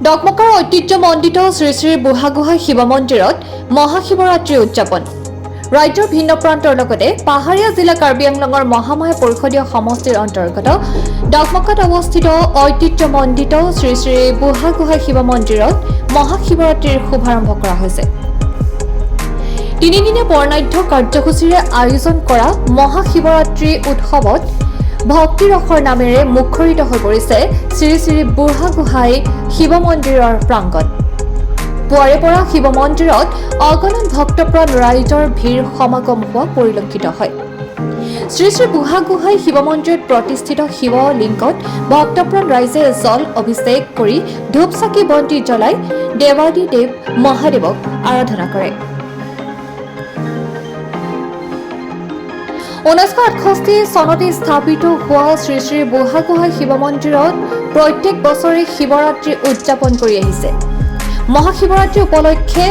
ডকমকাৰ ঐতিহ্যমণ্ডিত শ্ৰী শ্ৰী বুঢ়াগোহাঁই শিৱ মন্দিৰত মহাশিৱৰাত্ৰি উদযাপন। ৰাজ্যৰ ভিন্ন প্ৰান্তৰ লগতে পাহাৰীয়া জিলা কাৰ্বি আংলঙৰ মহামায়া পৰিষদীয় সমষ্টিৰ অন্তৰ্গত ডকমকাত অৱস্থিত ঐতিহ্যমণ্ডিত শ্ৰী শ্ৰী বুঢ়াগোহাঁই শিৱ মন্দিৰত মহাশিৱৰাত্ৰিৰ শুভাৰম্ভ কৰা হৈছে। তিনিদিনীয়া বৰ্ণাঢ্য কাৰ্যসূচীৰে আয়োজন কৰা মহাশিৱৰাত্ৰি উৎসৱত ভক্তি ৰসৰ নামেৰে মুখৰিত হৈ পৰিছে শ্ৰী শ্ৰী বুঢ়াগোহাঁই শিৱ মন্দিৰৰ প্ৰাংগণ। পুৱাৰে পৰা শিৱ মন্দিৰত অগণন ভক্তপ্ৰাণ ৰাইজৰ ভিৰ সমাগম হোৱা পৰিলক্ষিত হয়। শ্ৰী শ্ৰী বুঢ়াগোহাঁই শিৱ মন্দিৰত প্ৰতিষ্ঠিত শিৱ লিংগত ভক্তপ্ৰাণ ৰাইজে জল অভিষেক কৰি ধূপ চাকি বন্তি জ্বলাই দেৱাদিদেৱ মহাদেৱক আৰাধনা কৰে। 1968 চনতে স্থাপিত হোৱা শ্ৰী শ্ৰী বুঢ়াগোহাঁই শিৱ মন্দিৰত প্ৰত্যেক বছৰে শিৱৰাত্ৰি উদযাপন কৰি আহিছে। মহাশিৱৰাত্ৰি উপলক্ষে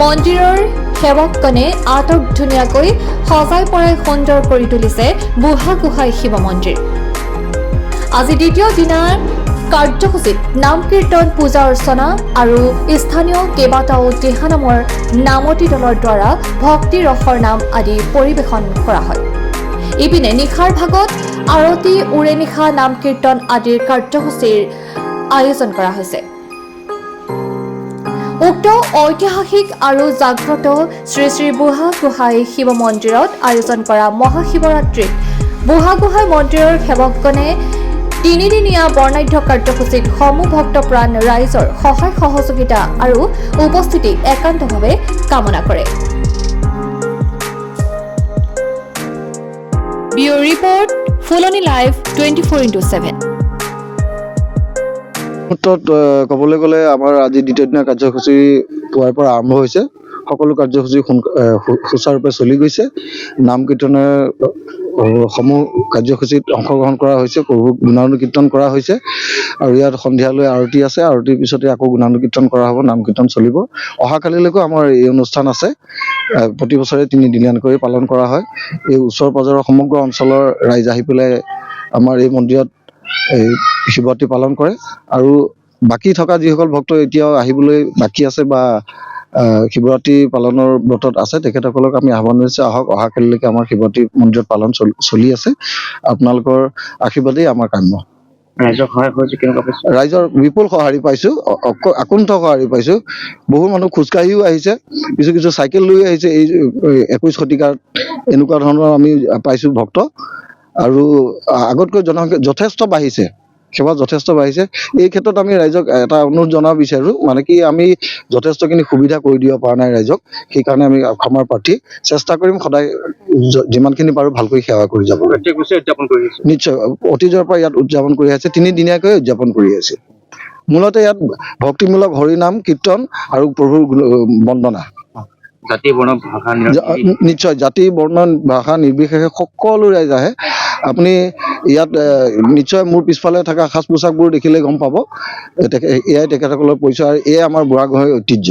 মন্দিৰৰ সেৱকগণে আটক ধুনীয়াকৈ সজাই পৰাই সুন্দৰ কৰি তুলিছে বুঢ়াগোহাঁই শিৱ মন্দিৰ। আজি দ্বিতীয় দিনাৰ কাৰ্যসূচীত নাম কীৰ্তন, পূজা অৰ্চনা আৰু স্থানীয় কেইবাটাও দিহানামৰ নামতি দলৰ দ্বাৰা ভক্তি ৰসৰ নাম আদি পৰিৱেশন কৰা হয়। ইপিনে নিশাৰ ভাগত আৰতি, উৰে নিশা, নাম কীৰ্তন আদিৰ কাৰ্যসূচীৰ আয়োজন কৰা হৈছে। উক্ত ঐতিহাসিক আৰু জাগ্ৰত শ্ৰী শ্ৰী বুঢ়াগোহাঁই শিৱ মন্দিৰত আয়োজন কৰা মহাশিৱৰাত্ৰিত বুঢ়াগোহাঁই মন্দিৰৰ সেৱকগণে তিনিদিনীয়া বৰ্ণাঢ্য কাৰ্যসূচীত সমূহ ভক্তপ্ৰাণ ৰাইজৰ সহায় সহযোগিতা আৰু উপস্থিতি একান্তভাৱে কামনা কৰে। ব্যুৰ ৰিপৰ্ট, ফুলনি লাইভ 24/7। ক'বলৈ গ'লে আমাৰ আজি দ্বিতীয় দিনৰ কাৰ্যসূচী পুৱাৰ পৰা আৰম্ভ হৈছে। সকলো কাৰ্যসূচী সুচাৰুৰূপে চলি গৈছে। নাম কীৰ্তনৰ সমূহ কাৰ্যসূচীত অংশগ্ৰহণ কৰা হৈছে, প্ৰভুক গুণানুকীৰ্তন কৰা হৈছে আৰু ইয়াত সন্ধিয়ালৈ আৰতি আছে। আৰতিৰ পিছতে আকৌ গুণানুকীৰ্তন কৰা হ'ব, নাম কীৰ্তন চলিব। অহাকালিলৈকো আমাৰ এই অনুষ্ঠান আছে। প্ৰতি বছৰে 3 দিনীয়াকৈ পালন কৰা হয়। এই ওচৰ পাজৰৰ সমগ্ৰ অঞ্চলৰ ৰাইজ আহি পেলাই আমাৰ এই মন্দিৰত এই শিৱৰাত্ৰি পালন কৰে আৰু বাকী থকা যিসকল ভক্ত এতিয়াও আহিবলৈ বাকী আছে বা শিৱৰাত্ৰি পালনৰ ব্ৰতত আছে, তেখেতসকলক আমি আহ্বান জনাইছোঁ, আহক। অহাকালিলৈকে আমাৰ শিৱৰাত্ৰি মন্দিৰত পালন চলি আছে। আপোনালোকৰ আশীৰ্বাদেই আমাৰ কাম্য। ৰাইজৰ সহায় হৈছে কেনেকুৱা পাইছে? ৰাইজৰ বিপুল সঁহাৰি পাইছোঁ, আকুণ্ঠ সঁহাৰি পাইছোঁ। বহু মানুহ খোজকাঢ়িও আহিছে, কিছু চাইকেল লৈ আহিছে। এই 21 শতিকাত এনেকুৱা ধৰণৰ আমি পাইছোঁ ভক্ত আৰু আগতকৈ জনসংখ্যা যথেষ্ট বাঢ়িছে, সেৱা যথেষ্ট বাঢ়িছে। এই ক্ষেত্ৰত আমি ৰাইজক এটা অনুৰোধ জনাব বিচাৰোঁ, মানে কি আমি যথেষ্টখিনি সুবিধা কৰি দিব পৰা নাই ৰাইজক। সেইকাৰণে আমি ক্ষমাৰ প্ৰাৰ্থী। চেষ্টা কৰিম সদায় যিমানখিনি পাৰোঁ ভালকৈ সেৱা কৰি যাব। নিশ্চয় অতীজৰ পৰা ইয়াত উদযাপন কৰি আছে, 3 দিনীয়াকৈ উদযাপন কৰি আছে। মূলতে ইয়াত ভক্তিমূলক হৰিনাম, কীৰ্তন আৰু প্ৰভুৰ বন্দনা। জাতি বৰ্ণ ভাষা নিশ্চয় জাতি বৰ্ণ ভাষা নিৰ্বিশেষে সকলো ৰাইজ আহে। আপুনি ইয়াত নিশ্চয় মোৰ পিছফালে থকা সাজ পোছাকবোৰ দেখিলে গম পাব, এয়াই তেখেতসকলৰ পৰিচয় আৰু এয়াই আমাৰ বুঢ়াগোহাঁইৰ ঐতিহ্য।